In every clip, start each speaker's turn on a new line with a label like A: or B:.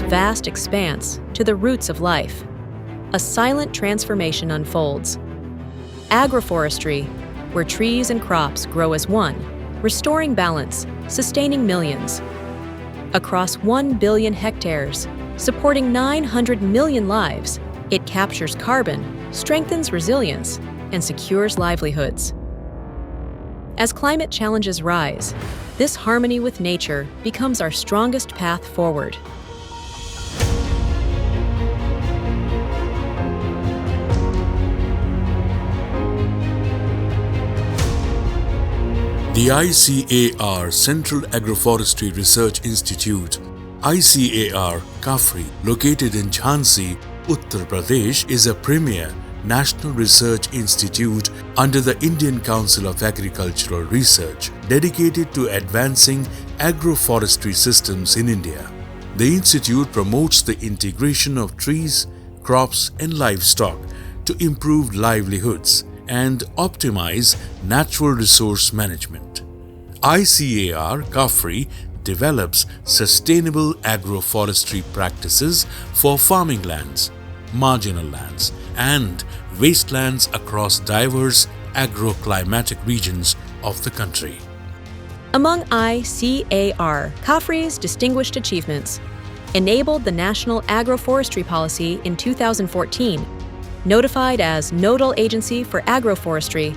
A: vast expanse to the roots of life. A silent transformation unfolds. Agroforestry, where trees and crops grow as one, restoring balance, sustaining millions. Across 1 billion hectares, supporting 900 million lives, it captures carbon, strengthens resilience, and secures livelihoods. As climate challenges rise, this harmony with nature becomes our strongest path forward.
B: The ICAR Central Agroforestry Research Institute, ICAR CAFRI, located in Jhansi, Uttar Pradesh, is a premier national research institute under the Indian Council of Agricultural Research, dedicated to advancing agroforestry systems in India. The institute promotes the integration of trees, crops and livestock to improve livelihoods and optimize natural resource management. ICAR CAFRI develops sustainable agroforestry practices for farming lands, marginal lands, and wastelands across diverse agroclimatic regions of the country.
A: Among ICAR CAFRI's distinguished achievements, enabled the National Agroforestry Policy in 2014, notified as Nodal Agency for Agroforestry,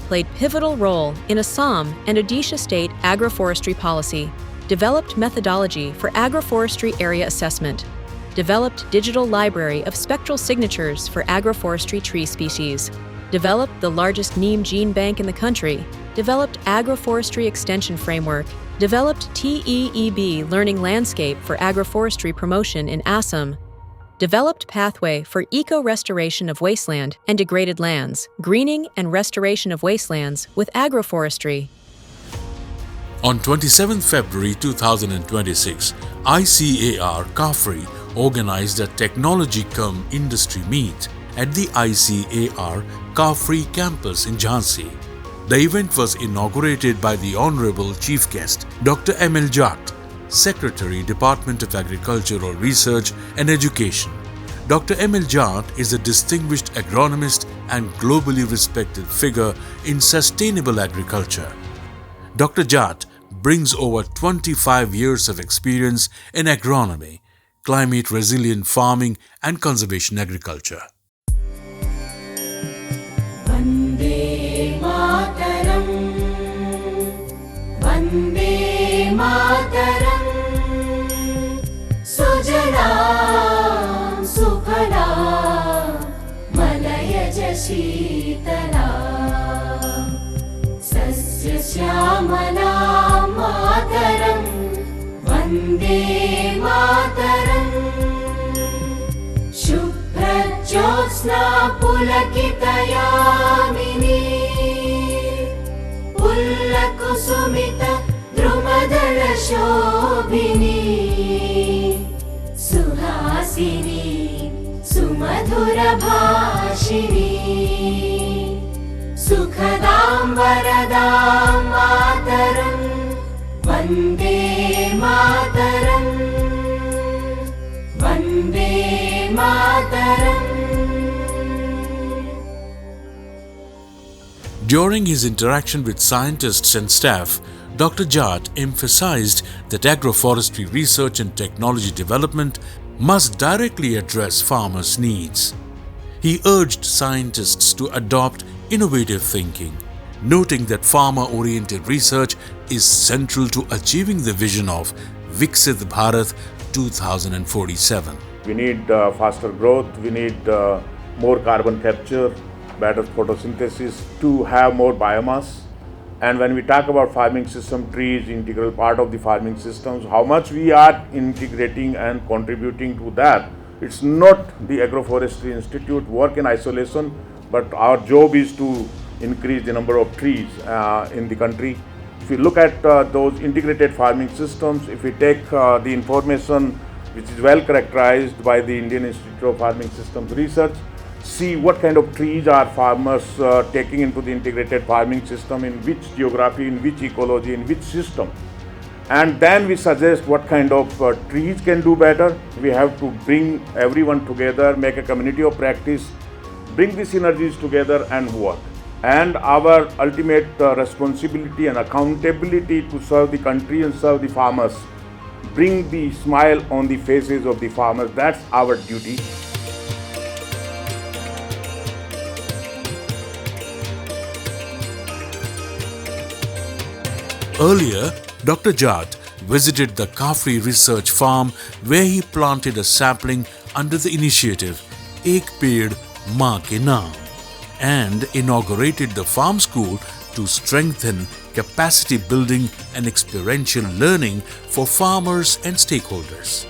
A: played pivotal role in Assam and Odisha State Agroforestry Policy, developed methodology for agroforestry area assessment, developed digital library of spectral signatures for agroforestry tree species, developed the largest neem gene bank in the country, developed agroforestry extension framework, developed TEEB learning landscape for agroforestry promotion in Assam, developed pathway for eco-restoration of wasteland and degraded lands, greening and restoration of wastelands with agroforestry.
B: On 27 February 2026, ICAR CAFRI organized a technology-cum-industry meet at the ICAR CAFRI campus in Jhansi. The event was inaugurated by the Honorable Chief Guest, Dr. M.L. Jat, Secretary, Department of Agricultural Research and Education. Dr. M.L. Jat is a distinguished agronomist and globally respected figure in sustainable agriculture. Dr. Jat brings over 25 years of experience in agronomy, climate-resilient farming and conservation agriculture.
C: Vande Mataram, Vande Mataram, Sujalam Sukhalam, Malayaj Sheetalam, Sasya Shyamalam Mataram, Vande Mataram, Shubhrajyotsna Pulakitayamini, Pullakusumita Drumadala Shobhini, Suhasini Sumadhura Bhashini, Sukhadam Varadam Mataram, Vande Mataram, Vande Mataram.
B: During his interaction with scientists and staff, Dr. Jat emphasized that agroforestry research and technology development must directly address farmers' needs. He urged scientists to adopt innovative thinking, noting that farmer-oriented research is central to achieving the vision of Viksit Bharat 2047.
D: We need faster growth, we need more carbon capture, better photosynthesis to have more biomass. And when we talk about farming system, tree is integral part of the farming systems. How much we are integrating and contributing to that, it's not the Agroforestry Institute work in isolation, but our job is to increase the number of trees in the country. If you look at those integrated farming systems, if we take the information which is well characterized by the Indian Institute of Farming Systems Research, see what kind of trees are farmers taking into the integrated farming system, in which geography, in which ecology, in which system. And then we suggest what kind of trees can do better. We have to bring everyone together, make a community of practice, bring the synergies together and work. And our ultimate responsibility and accountability to serve the country and serve the farmers, bring the smile on the faces of the farmers. That's our duty.
B: Earlier, Dr. Jat visited the Kafri research farm where he planted a sapling under the initiative Ek Ped Maa Ke Naam and inaugurated the farm school to strengthen capacity building and experiential learning for farmers and stakeholders.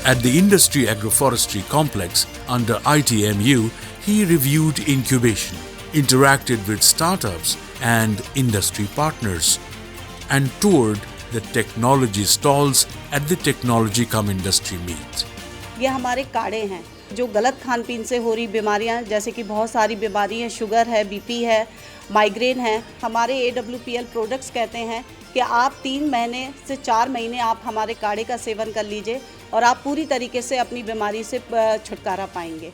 B: At the Industry Agroforestry Complex under ITMU, he reviewed incubation, interacted with startups and industry partners, and toured the technology stalls at the Technology Cum Industry Meet.
E: ये हमारे काढ़े हैं जो गलत खान पीन से हो रही बीमारियां, जैसे कि बहुत सारी बीमारी हैं, शुगर है, बीपी है, माइग्रेन है। हमारे AWPL प्रोडक्ट्स कहते हैं कि आप 3 महीने से 4 महीने आप हमारे काढ़े का सेवन कर लीजिए और आप पूरी तरीके से अपनी बीमारी से छुटकारा पाएंगे।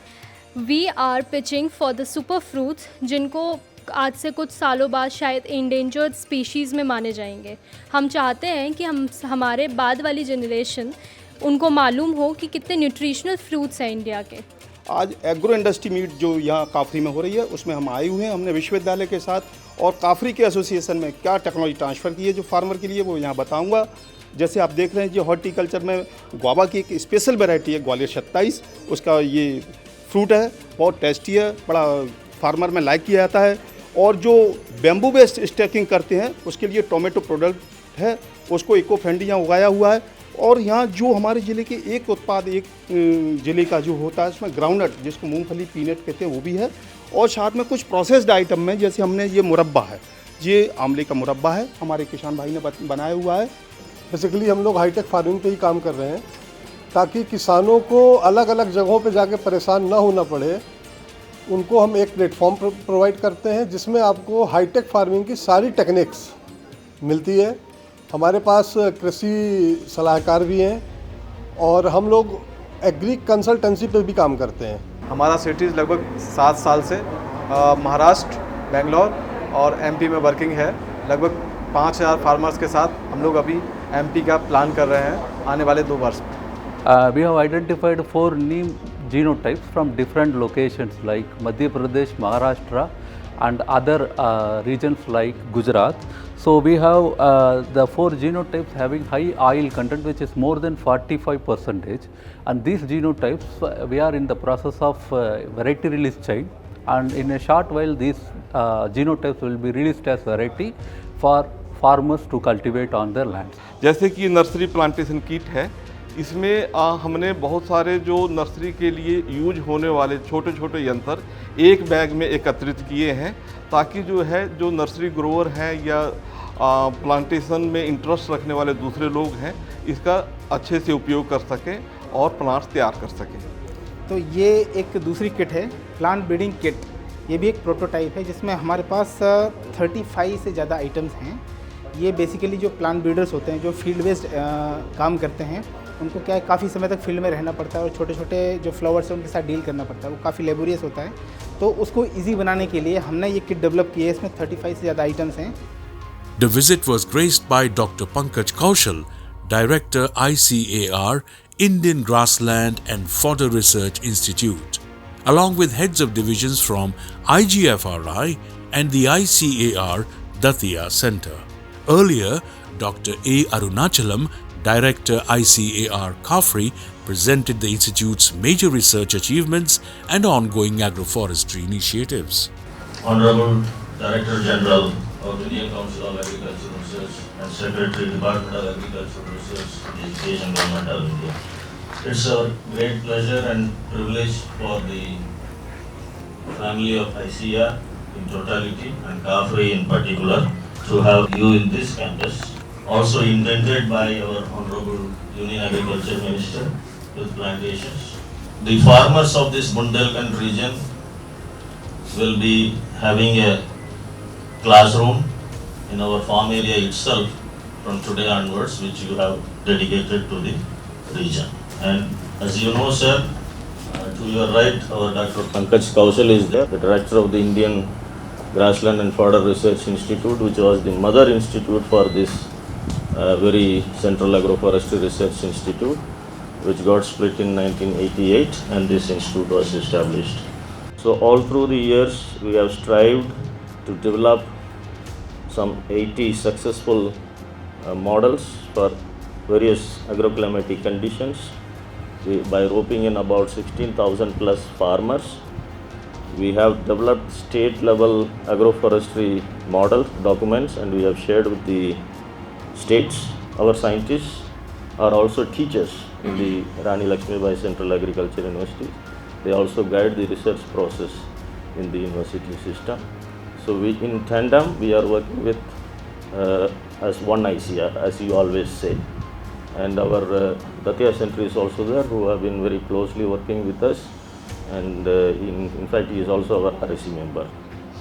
F: We are pitching for the super fruits जिनको आज से कुछ सालों बाद शायद इंडेंजर्ड स्पीशीज़ में माने जाएंगे। हम चाहते हैं कि हमारे बाद वाली जनरेशन उनको मालूम हो कि कितने न्यूट्रिशनल फ्रूट्स हैं इंडिया के।
G: आज एग्रो इंडस्ट्री मीट जो यहाँ काफरी में हो रही है उसमें हम आए हुए हैं। हमने विश्वविद्यालय के साथ और काफरी के एसोसिएशन में क्या टेक्नोलॉजी ट्रांसफ़र की है जो फार्मर के लिए, वो यहाँ बताऊँगा। जैसे आप देख रहे हैं जो हॉर्टिकल्चर में गुआवा की एक स्पेशल वैरायटी है ग्वालियर 27, उसका ये फ्रूट है, बहुत टेस्टी है, बड़ा फार्मर में लाइक किया जाता है। और जो बैम्बू बेस्ड स्टैकिंग करते हैं उसके लिए टोमेटो प्रोडक्ट है, उसको इको फ्रेंडली यहाँ उगाया हुआ है। और यहाँ जो हमारे ज़िले के एक उत्पाद एक ज़िले का जो होता है उसमें ग्राउंडनट जिसको मूंगफली पीनट कहते हैं वो भी है। और साथ में कुछ प्रोसेस्ड आइटम में जैसे हमने ये मुरब्बा है, ये आंवले का मुरब्बा है, हमारे किसान भाई ने बनाया हुआ है।
H: बेसिकली हम लोग हाईटेक फार्मिंग पे ही काम कर रहे हैं ताकि किसानों को अलग अलग जगहों पे जाके परेशान ना होना पड़े। उनको हम एक प्लेटफॉर्म प्रोवाइड करते हैं जिसमें आपको हाईटेक फार्मिंग की सारी टेक्निक्स मिलती है। हमारे पास कृषि सलाहकार भी हैं और हम लोग एग्री कंसल्टेंसी पे भी काम करते हैं।
I: हमारा सिटीज़ लगभग 7 साल से महाराष्ट्र, बेंगलोर और MP में वर्किंग है। लगभग 5000 फार्मर्स के साथ हम लोग अभी MP का प्लान कर रहे हैं आने वाले 2 वर्ष में।
J: We have identified 4 new genotypes from different locations like Madhya Pradesh, Maharashtra and other regions like Gujarat. So we have the 4 genotypes having high oil content which is more than 45%, and these genotypes we are in the process of variety release chain, and in a short while these genotypes will be released as variety for farmers to cultivate on their lands.
K: जैसे कि nursery plantation kit है, इसमें हमने बहुत सारे जो nursery के लिए यूज होने वाले छोटे छोटे यंत्र एक बैग में एकत्रित किए हैं ताकि जो है जो नर्सरी ग्रोवर हैं या प्लांटेशन में इंटरेस्ट रखने वाले दूसरे लोग हैं इसका अच्छे से उपयोग कर सकें और प्लांट्स तैयार कर सकें।
L: तो ये एक दूसरी किट है प्लांट ब्रीडिंग किट। ये भी एक प्रोटोटाइप है जिसमें हमारे पास 35 से ज़्यादा आइटम्स हैं। ये बेसिकली जो प्लांट ब्रीडर्स होते हैं जो फील्ड बेस्ड काम करते हैं उनको क्या है काफ़ी समय तक फील्ड में रहना पड़ता है और छोटे छोटे जो फ्लावर्स हैं उनके साथ डील करना पड़ता है, वो काफ़ी लेबोरियस होता है। तो उसको इजी बनाने के लिए हमने ये किट डेवलप की है। इसमें 35 से ज़्यादा आइटम्स हैं।
B: The visit was graced by Dr. Pankaj Kaushal, Director ICAR, Indian Grassland and Fodder Research Institute, along with heads of divisions from IGFRI and the ICAR Datia Center. Earlier, Dr. A. Arunachalam, Director ICAR CAFRI, presented the Institute's major research achievements and ongoing agroforestry initiatives.
M: Honorable Director General of Indian Council of Agricultural Research and Secretary Department of Agricultural Research and Education Government of India. It's a great pleasure and privilege for the family of ICAR in totality and CAFRI in particular to have you in this campus. Also intended by our Honorable Union Agriculture Minister with plantations. The farmers of this Bundelkhand region will be having a classroom in our farm area itself from today onwards, which you have dedicated to the region. And as you know, sir, to your right, our Dr. Pankaj Kaushal is there, the director of the Indian Grassland and Fodder Research Institute, which was the mother institute for this very Central Agroforestry Research Institute, which got split in 1988, and this institute was established. So all through the years, we have strived to develop some 80 successful models for various agroclimatic conditions. By roping in about 16,000 plus farmers, we have developed state level agroforestry model documents, and we have shared with the states. Our scientists are also teachers in the Rani Lakshmibai Central Agriculture University. They also guide the research process in the university system. So we, in tandem, we are working with as one ICAR, as you always say. And our Datia Center is also there, who have been very closely working with us. And in fact, he is also our RSC member.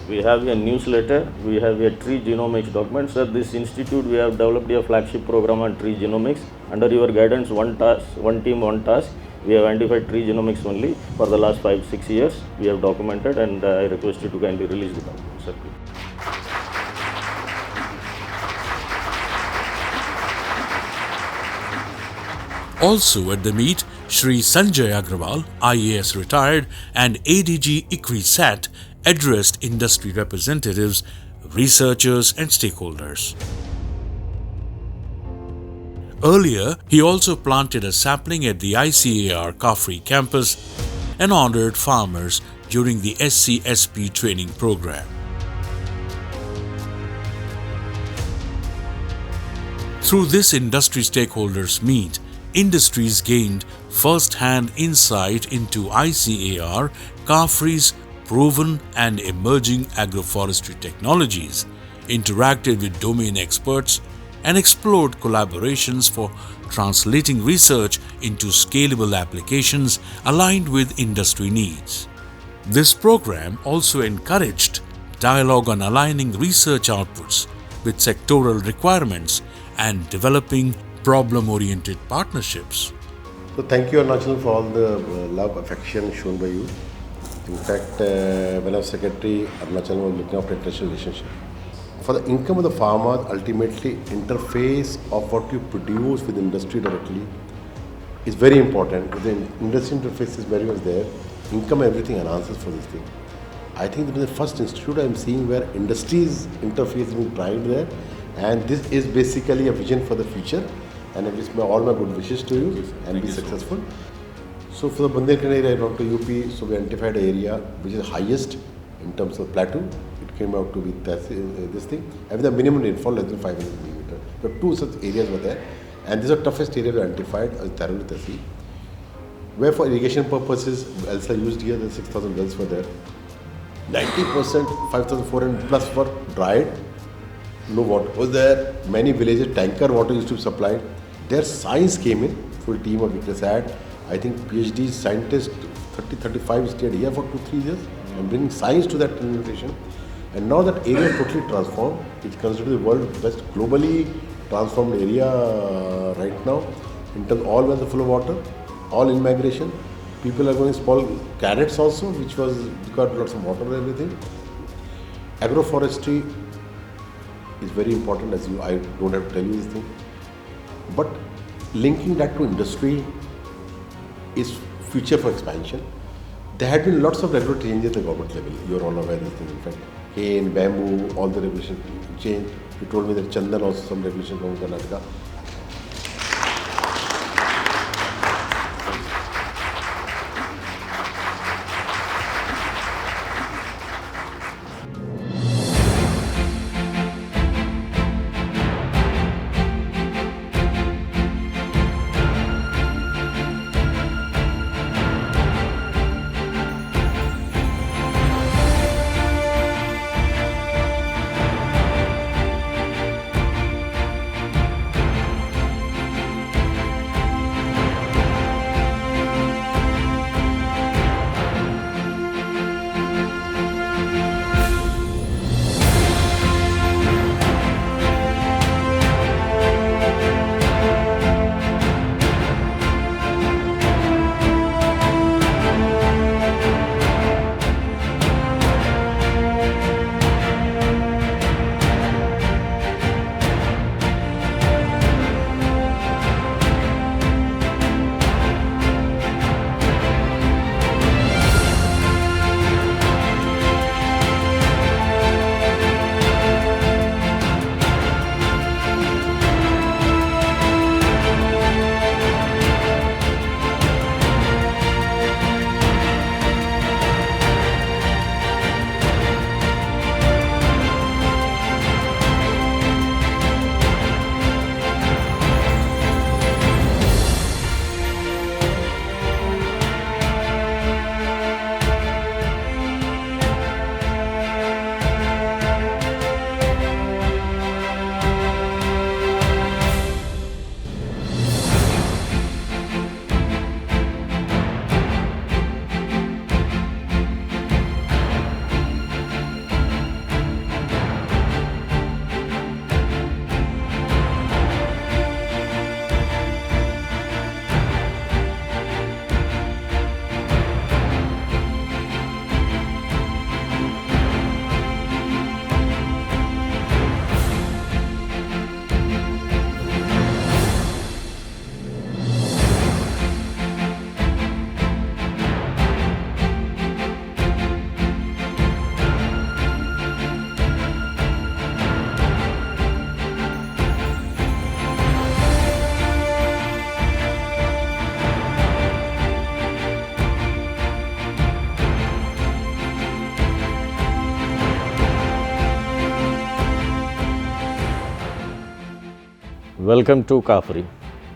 M: We have a newsletter, we have a tree genomics document. So at this institute, we have developed a flagship program on tree genomics. Under your guidance, one team, one task. We have identified tree genomics only for the last 5-6 years. We have documented, and I request you to kindly release the document, sir.
B: Also at the meet, Shri Sanjay Agrawal, IAS retired, and ADG ICAR CAFRI addressed industry representatives, researchers and stakeholders. Earlier, he also planted a sapling at the ICAR CAFRI campus and honored farmers during the SCSP training program. Through this industry stakeholders meet, industries gained first-hand insight into ICAR CAFRI's proven and emerging agroforestry technologies, interacted with domain experts, and explored collaborations for translating research into scalable applications aligned with industry needs. This program also encouraged dialogue on aligning research outputs with sectoral requirements and developing problem-oriented partnerships.
N: So thank you, Arunachal, for all the love, affection shown by you. In fact, when I was secretary, Arunachal was looking after international relationship. For the income of the farmer, ultimately interface of what you produce with industry directly is very important. If the industry interface is very much there, income and everything enhances for this thing. I think this is the first institute I am seeing where industries interface is being tried there, and this is basically a vision for the future. And I wish all my good wishes to you and be successful. So for the Bundelkhand area, I went to UP, so we identified an area which is highest in terms of plateau. It came out to be this thing, and with a minimum rainfall less than 500 millimeters. So two such areas were there, and these are toughest areas identified as Tarun Tehsil, where for irrigation purposes, wells are used here. The 6,000 wells were there. 90%, 5,400 plus were dried. No water was there. Many villages tanker water used to be supplied. Their science came in, full team of ICAR CAFRI. I think PhD scientists, 30-35 stayed here for 2-3 years and bringing science to that implementation. And now that area is totally transformed. It's considered the world's best globally transformed area right now. In terms of all wells are full of water, all in migration. People are going small carrots also, which was got lots of water and everything. Agroforestry is very important, as you, I don't have to tell you this thing. But linking that to industry is future for expansion. There had been lots of regulatory changes at the government level. You are all aware of this thing. In fact, cane, bamboo, all the regulation changed. You told me that Chandan also some regulation from Karnataka.
O: Welcome to CAFRI.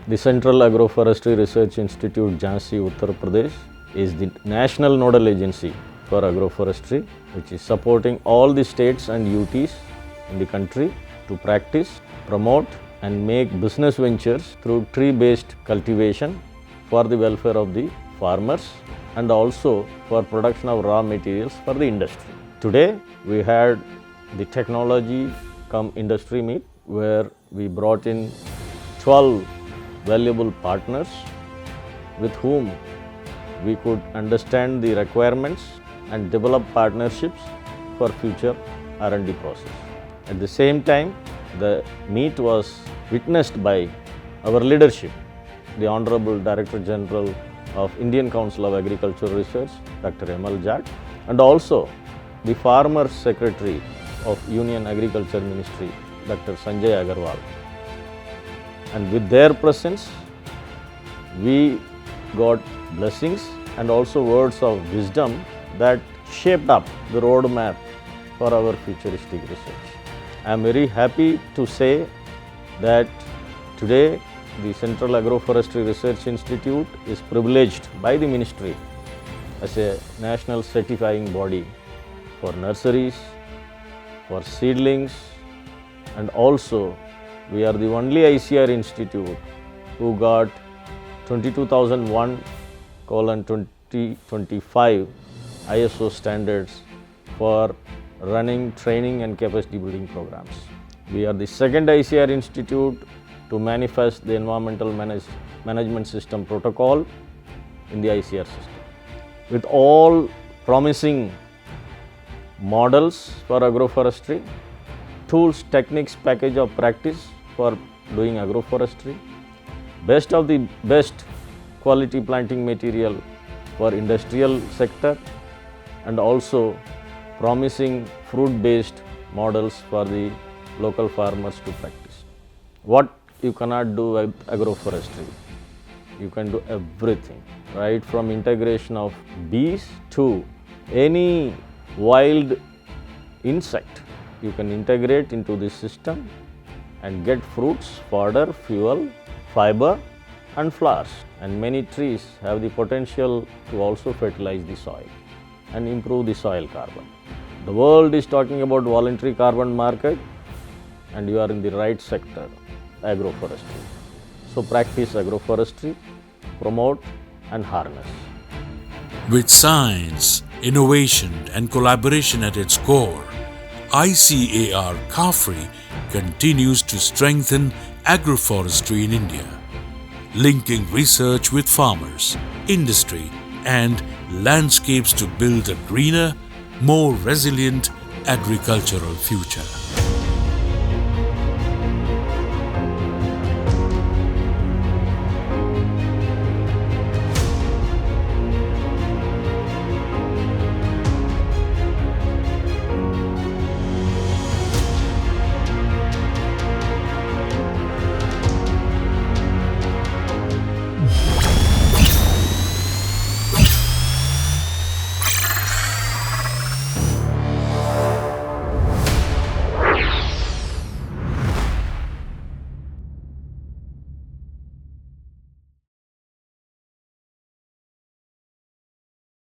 O: The Central Agroforestry Research Institute, Jhansi, Uttar Pradesh is the national nodal agency for agroforestry, which is supporting all the states and UTs in the country to practice, promote and make business ventures through tree-based cultivation for the welfare of the farmers and also for production of raw materials for the industry. Today we had the technology cum industry meet where we brought in 12 valuable partners with whom we could understand the requirements and develop partnerships for future R&D process. At the same time, the meet was witnessed by our leadership, the Honorable Director General of Indian Council of Agricultural Research, Dr. M.L. Jatt, and also the Farmer Secretary of Union Agriculture Ministry, Dr. Sanjay Agarwal. And with their presence, we got blessings and also words of wisdom that shaped up the roadmap for our futuristic research. I am very happy to say that today the Central Agroforestry Research Institute is privileged by the Ministry as a national certifying body for nurseries, for seedlings, and also we are the only ICAR institute who got 22001:2025 ISO standards for running training and capacity building programs. We are the second ICAR institute to manifest the environmental management system protocol in the ICAR system. With all promising models for agroforestry, tools, techniques, package of practice for doing agroforestry, best of the best quality planting material for industrial sector, and also promising fruit-based models for the local farmers to practice. What you cannot do with agroforestry? You can do everything, right from integration of bees to any wild insect. You can integrate into this system and get fruits, fodder, fuel, fiber and flowers. And many trees have the potential to also fertilize the soil and improve the soil carbon. The world is talking about voluntary carbon market and you are in the right sector, agroforestry. So practice agroforestry, promote and harness.
B: With science, innovation and collaboration at its core, ICAR CAFRI continues to strengthen agroforestry in India, linking research with farmers, industry and landscapes to build a greener, more resilient agricultural future.